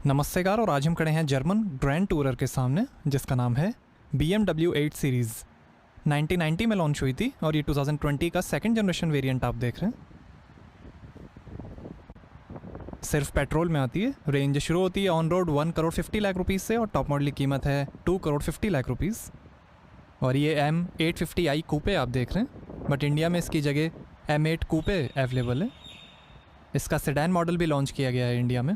नमस्तेकार। और आज हम खड़े हैं जर्मन ग्रैंड टूरर के सामने जिसका नाम है BMW 8 सीरीज़। 1990 में लॉन्च हुई थी और ये 2020 का सेकंड जनरेशन वेरिएंट आप देख रहे हैं। सिर्फ पेट्रोल में आती है। रेंज शुरू होती है ऑन रोड 1,50,00,000 रुपीज़ से और टॉप मॉडल की कीमत है 2,50,00,000 रुपीज़। और ये M850i कूपे आप देख रहे हैं, बट इंडिया में इसकी जगह M8 कूपे अवेलेबल है। इसका सेडान मॉडल भी लॉन्च किया गया है इंडिया में।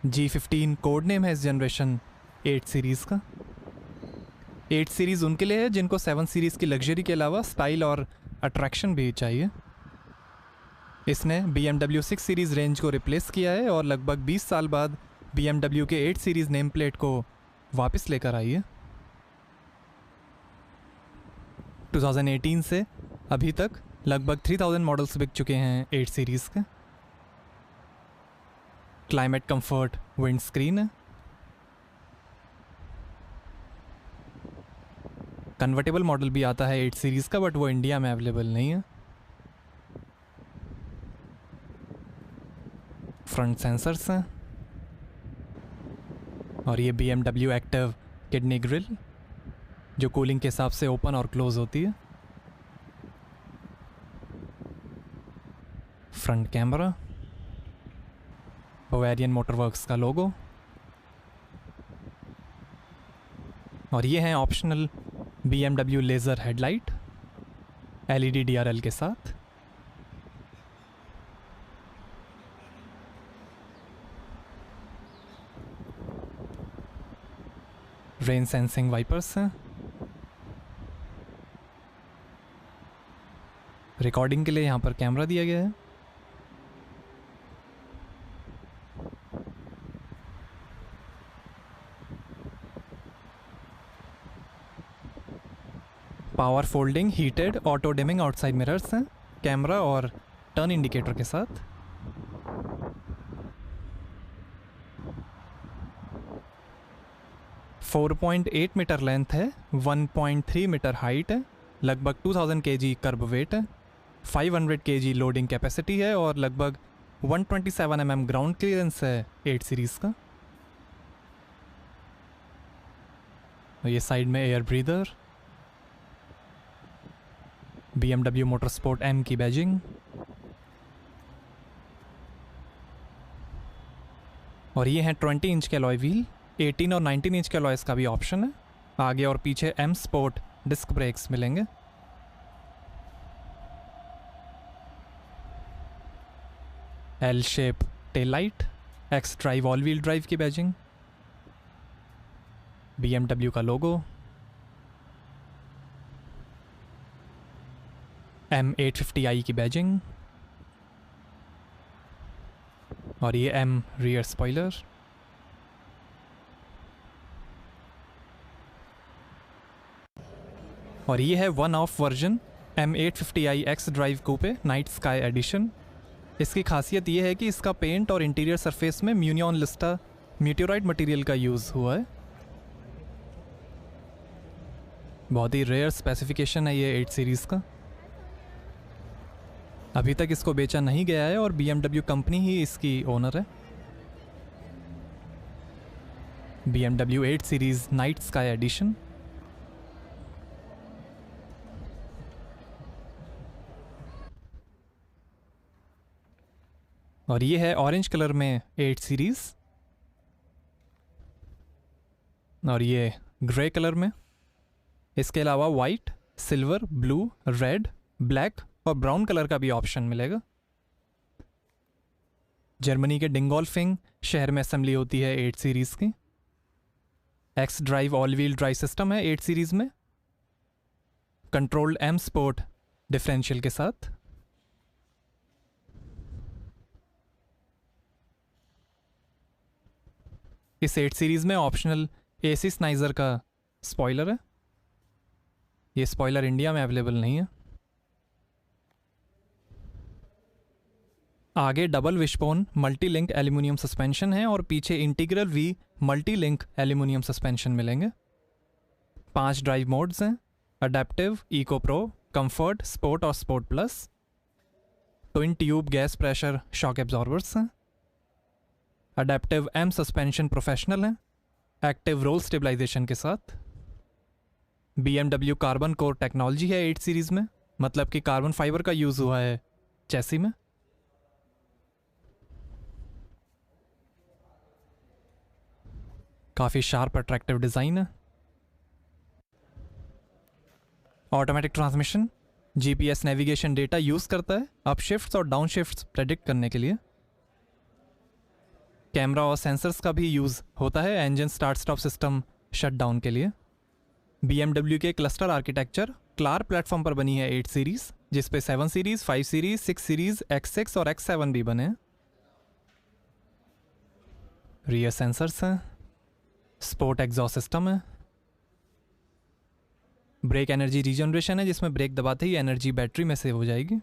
G15 कोड नेम है इस जनरेशन 8 सीरीज़ का। 8 सीरीज़ उनके लिए है जिनको 7 सीरीज़ की लग्जरी के अलावा स्टाइल और अट्रैक्शन भी चाहिए। इसने BMW 6 सीरीज़ रेंज को रिप्लेस किया है और लगभग 20 साल बाद BMW के 8 सीरीज़ नेम प्लेट को वापस लेकर आई है। 2018 से अभी तक लगभग 3000 मॉडल्स बिक चुके हैं 8 सीरीज़ के। क्लाइमेट कंफर्ट विंड स्क्रीन है। कन्वर्टेबल मॉडल भी आता है 8 सीरीज़ का, बट वो इंडिया में अवेलेबल नहीं है। फ्रंट सेंसर्स हैं और ये BMW एक्टिव किडनी ग्रिल जो कूलिंग के हिसाब से ओपन और क्लोज होती है। फ्रंट कैमरा, बवेरियन मोटरवर्क्स का लोगो, और ये हैं optional BMW laser headlight LED DRL के साथ। रेन सेंसिंग वाइपर्स हैं। रिकॉर्डिंग के लिए यहाँ पर कैमरा दिया गया है। Power folding heated auto dimming outside mirrors हैं कैमरा और टर्न इंडिकेटर के साथ। फोर 4.8 मीटर लेंथ है, 1.3 मीटर हाइट है, लगभग 2000 kg कर्ब वेट है, 500 kg लोडिंग कैपेसिटी है और लगभग 127 mm ग्राउंड क्लियरेंस है 8 सीरीज़ का। और ये साइड में air breather, BMW motorsport M की बैजिंग, और ये हैं 20 इंच के अलॉय व्हील। 18 और 19 इंच के अलॉयस का भी ऑप्शन है। आगे और पीछे M स्पोर्ट डिस्क ब्रेक्स मिलेंगे। L shape tail light, X drive all wheel drive की बैजिंग, BMW का लोगो, M850i की बैजिंग, और ये M रियर स्पॉइलर। और ये है one of version M850i X drive coupe night sky edition. इसकी खासियत ये है कि इसका पेंट और इंटीरियर सरफेस में म्यूनियन लिस्टा मीटियोराइट मटेरियल का यूज़ हुआ है। बहुत ही रेयर स्पेसिफिकेशन है ये 8 सीरीज़ का। अभी तक इसको बेचा नहीं गया है और BMW कंपनी ही इसकी ओनर है। BMW 8 series night sky edition. और ये है ऑरेंज कलर में 8 सीरीज़, और ये ग्रे कलर में। इसके अलावा white, silver, blue, red, black और ब्राउन कलर का भी ऑप्शन मिलेगा। जर्मनी के डिंगोल्फिंग शहर में असेंबली होती है 8 सीरीज़ की। X drive all wheel drive system है 8 सीरीज़ में, कंट्रोल्ड M स्पोर्ट डिफरेंशियल के साथ। इस 8 सीरीज़ में ऑप्शनल AC स्नाइजर का स्पॉइलर है। ये स्पॉइलर इंडिया में अवेलेबल नहीं है। आगे double wishbone multi link aluminium suspension है और पीछे integral V multi link aluminium suspension मिलेंगे। 5 ड्राइव मोड्स हैं, adaptive, eco pro, comfort, sport और sport plus. Twin tube gas pressure shock absorbers हैं। अडेप्टिव एम सस्पेंशन प्रोफेशनल है, active roll stabilisation के साथ। BMW कार्बन कोर टेक्नोलॉजी है 8 series में, मतलब कि कार्बन फाइबर का यूज़ हुआ है चैसी में। काफ़ी शार्प अट्रैक्टिव डिज़ाइन है। Automatic transmission GPS navigation data use करता है अप शिफ्ट्स और डाउन शिफ्ट्स प्रेडिक्ट करने के लिए। कैमरा और सेंसर्स का भी यूज़ होता है engine start stop system shut down के लिए। BMW के क्लस्टर आर्किटेक्चर क्लार प्लेटफॉर्म पर बनी है 8 सीरीज़, जिस पे 7 सीरीज़, 5 सीरीज़, 6 सीरीज़, X6 और X7 भी बने हैं। रियर सेंसर्स हैं, स्पोर्ट एग्जॉस्ट सिस्टम है, ब्रेक एनर्जी रीजनरेशन है जिसमें ब्रेक दबाते ही एनर्जी बैटरी में सेव हो जाएगी।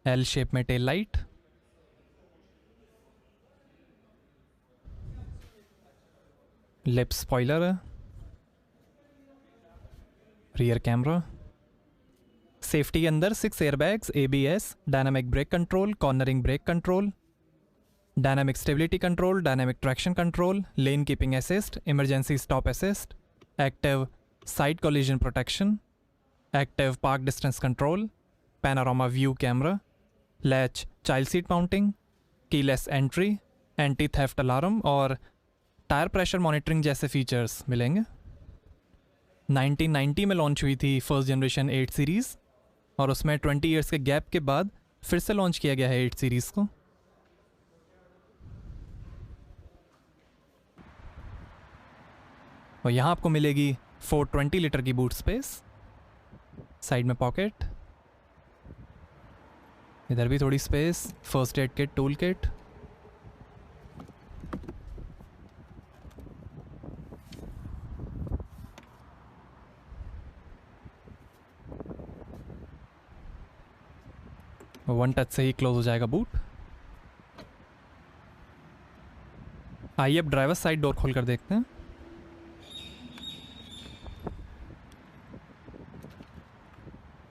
L शेप में टेल लाइट, लिप स्पॉइलर है, रियर कैमरा, सेफ्टी के अंदर 6 airbags, ABS, dynamic brake control, cornering brake control, dynamic stability control, dynamic traction control, lane keeping assist, emergency stop assist, active side collision protection, active park distance control, panorama view camera, latch child seat mounting, keyless entry, anti theft alarm और tyre pressure monitoring जैसे features मिलेंगे। 1990 में launch हुई थी first generation 8 series और उसमें 20 years के gap के बाद फिर से लॉन्च किया गया है 8 सीरीज़ को। और यहाँ आपको मिलेगी 420 लीटर की बूट स्पेस, साइड में पॉकेट, इधर भी थोड़ी space, first aid kit, tool kit, one touch से ही क्लोज हो जाएगा बूट। आइए अब ड्राइवर साइड डोर खोल कर देखते हैं।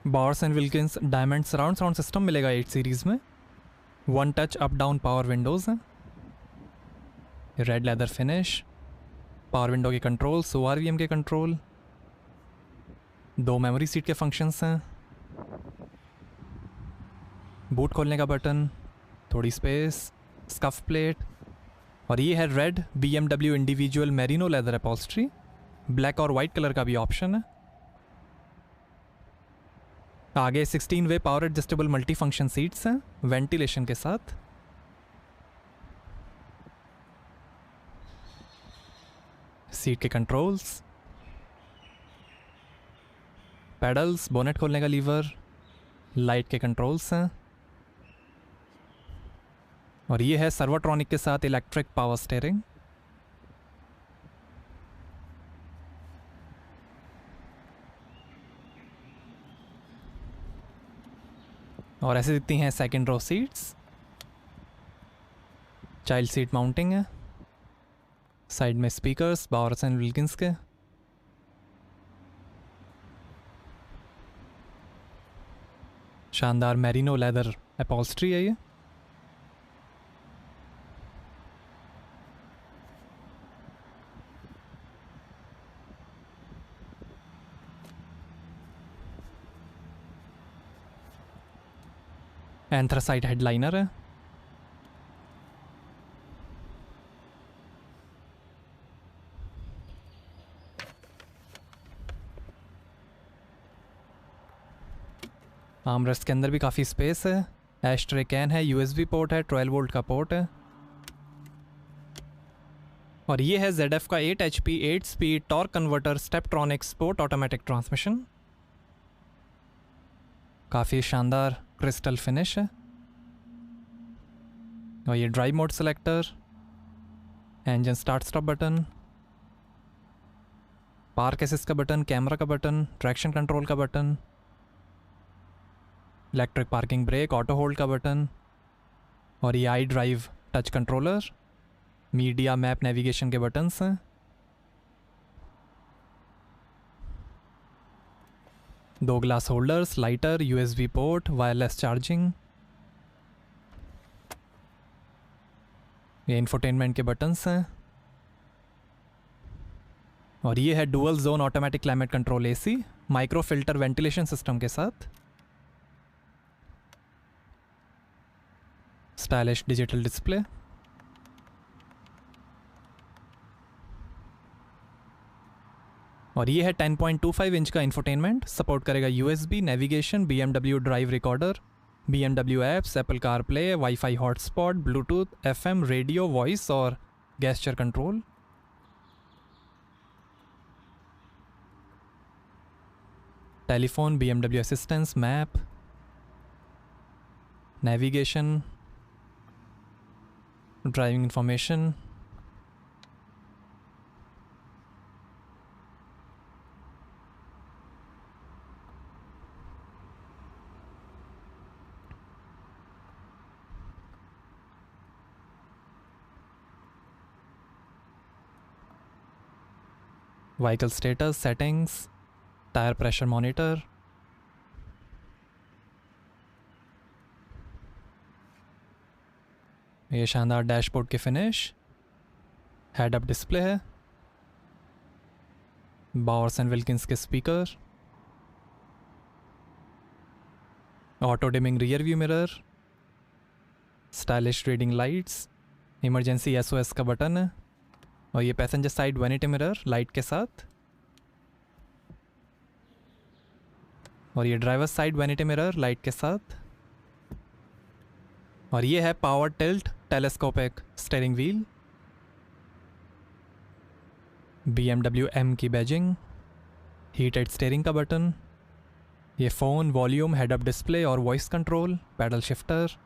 Bowers and Wilkins diamond surround sound system मिलेगा 8 सीरीज़ में। One touch up down power windows हैं, red leather finish, power window के कंट्रोल, ORVM के कंट्रोल, 2 मेमोरी सीट के फंक्शंस हैं, बूट खोलने का बटन, थोड़ी स्पेस, स्कफ प्लेट, और ये है red BMW individual merino leather upholstery. Black और वाइट कलर का भी ऑप्शन है। आगे 16 way power adjustable multi function seats हैं वेंटिलेशन के साथ। सीट के कंट्रोल्स, पैडल्स, बोनेट खोलने का लीवर, लाइट के कंट्रोल्स हैं, और ये है सर्वोट्रॉनिक के साथ इलेक्ट्रिक पावर स्टीयरिंग। और ऐसे दिखती हैं second row seats. Child seat mounting है, साइड में स्पीकर्स बॉर्स एंड विल्किंस के, शानदार मेरिनो लेदर अपॉल्स्ट्री है ये। एंथ्रासाइट हेडलाइनर है, आर्मरेस्ट के अंदर भी काफ़ी स्पेस है, एस्ट्रे कैन है, USB पोर्ट है, 12 वोल्ट का पोर्ट है, और ये है ZF का 8 HP 8 speed torque converter Steptronic sport automatic transmission. काफ़ी शानदार क्रिस्टल फिनिश है, और ये drive mode selector, engine start stop button, park assist का बटन, कैमरा का बटन, ट्रैक्शन कंट्रोल का button, electric parking brake, auto hold का बटन, और ये I drive touch controller, media map navigation के बटन्स हैं। दो glass holders, lighter, USB port, wireless charging, ये इंफोटेनमेंट के बटन्स हैं और ये है dual zone automatic climate control AC micro filter ventilation system के साथ। स्टाइलिश डिजिटल डिस्प्ले और ये है 10.25 इंच का इंफोटेनमेंट। सपोर्ट करेगा USB, navigation, BMW drive recorder, BMW apps, Apple CarPlay, wifi hotspot, Bluetooth, FM, radio, voice और gesture control. Telephone, BMW assistance, map, navigation, driving information, vehicle status, settings, tyre pressure monitor, ये शानदार dashboard के finish, head up display है, Bowers and Wilkins के speaker, auto dimming rear view mirror, stylish reading lights, emergency SOS का button है और ये passenger side vanity mirror light के साथ और ये driver side vanity mirror light के साथ और ये है power tilt telescopic steering wheel, BMW M की बैजिंग, हीटेड स्टीयरिंग का बटन, ये phone, volume, head up display और वॉइस कंट्रोल, पैडल शिफ्टर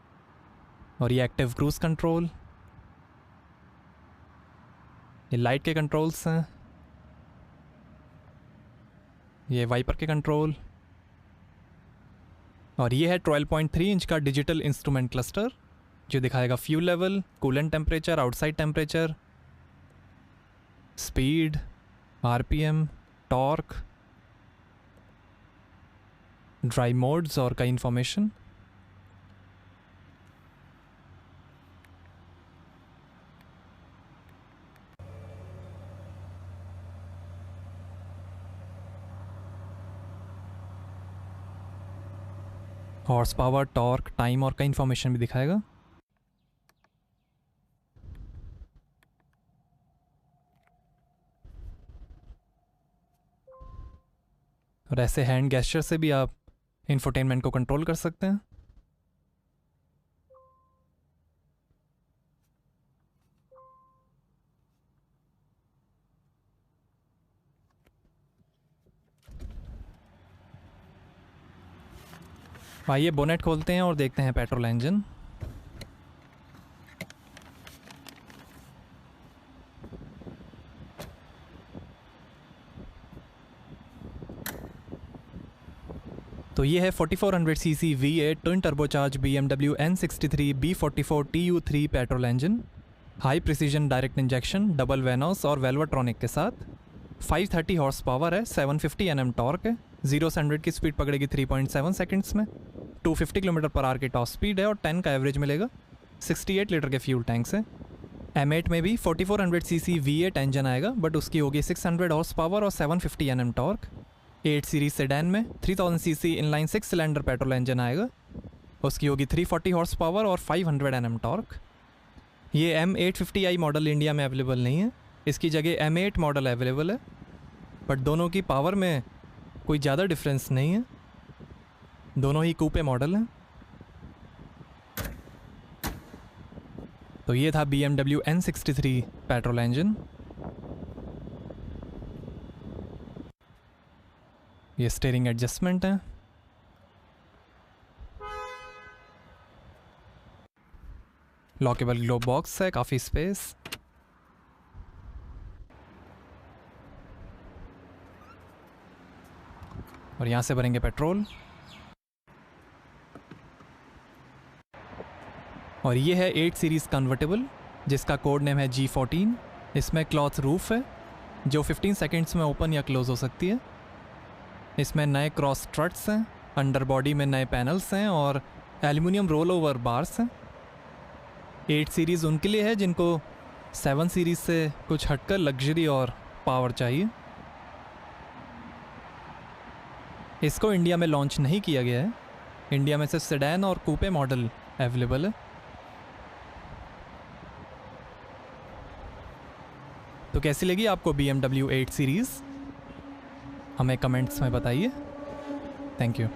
और ये एक्टिव क्रूज कंट्रोल, ये लाइट के कंट्रोल्स हैं, ये वाइपर के कंट्रोल और ये है 12.3 इंच का डिजिटल इंस्ट्रूमेंट क्लस्टर जो दिखाएगा fuel level, coolant temperature, outside temperature, speed, RPM, torque, drive modes और कई information. Horse power, torque, time और कई इंफॉर्मेशन भी दिखाएगा। और ऐसे हैंड गेस्चर से भी आप इंफोटेनमेंट को कंट्रोल कर सकते हैं। आइए बोनेट खोलते हैं और देखते हैं पेट्रोल इंजन। तो ये है 4400 cc V8 twin turbocharge BMW N63 B44 TU3 petrol engine, high precision direct injection, double Vanos और वेल्वाट्रॉनिक के साथ। 530 हॉर्स पावर है, 750 Nm टॉर्क है, 0 से 100 की स्पीड पकड़ेगी 3.7 सेकंड्स में, 250 km/h की टॉप स्पीड है और 10 का एवरेज मिलेगा। 68 लीटर के फ्यूल टैंक से। M8 में भी 4400 सीसी V8 इंजन आएगा बट उसकी होगी 600 हॉर्स पावर और 750 Nm टॉर्क। 8 सीरीज सेडान में 3000 CC inline 6 cylinder petrol engine आएगा, उसकी होगी 340 हॉर्स पावर और 500 Nm टॉर्क। ये M850i मॉडल इंडिया में अवेलेबल नहीं है, इसकी जगह M8 मॉडल अवेलेबल है, बट दोनों की पावर में कोई ज़्यादा डिफरेंस नहीं है, दोनों ही कूपे मॉडल हैं। तो ये था BMW N63 पेट्रोल इंजन। ये स्टीयरिंग एडजस्टमेंट है, लॉकेबल ग्लो बॉक्स है, काफ़ी स्पेस। और यहाँ से भरेंगे पेट्रोल। और ये है 8 सीरीज़ कन्वर्टेबल जिसका कोड नेम है G14। इसमें क्लॉथ रूफ है जो 15 सेकंड्स में ओपन या क्लोज हो सकती है। इसमें नए क्रॉस स्ट्रट्स हैं, अंडर बॉडी में नए पैनल्स हैं और एल्युमिनियम रोल ओवर बार्स हैं। 8 सीरीज़ उनके लिए है जिनको 7 सीरीज़ से कुछ हटकर लग्जरी और पावर चाहिए। इसको इंडिया में लॉन्च नहीं किया गया है। इंडिया में सिर्फ सेडान और कूपे मॉडल अवेलेबल है। तो कैसी लगी आपको BMW 8 सीरीज़? हमें कमेंट्स में बताइए। Thank you.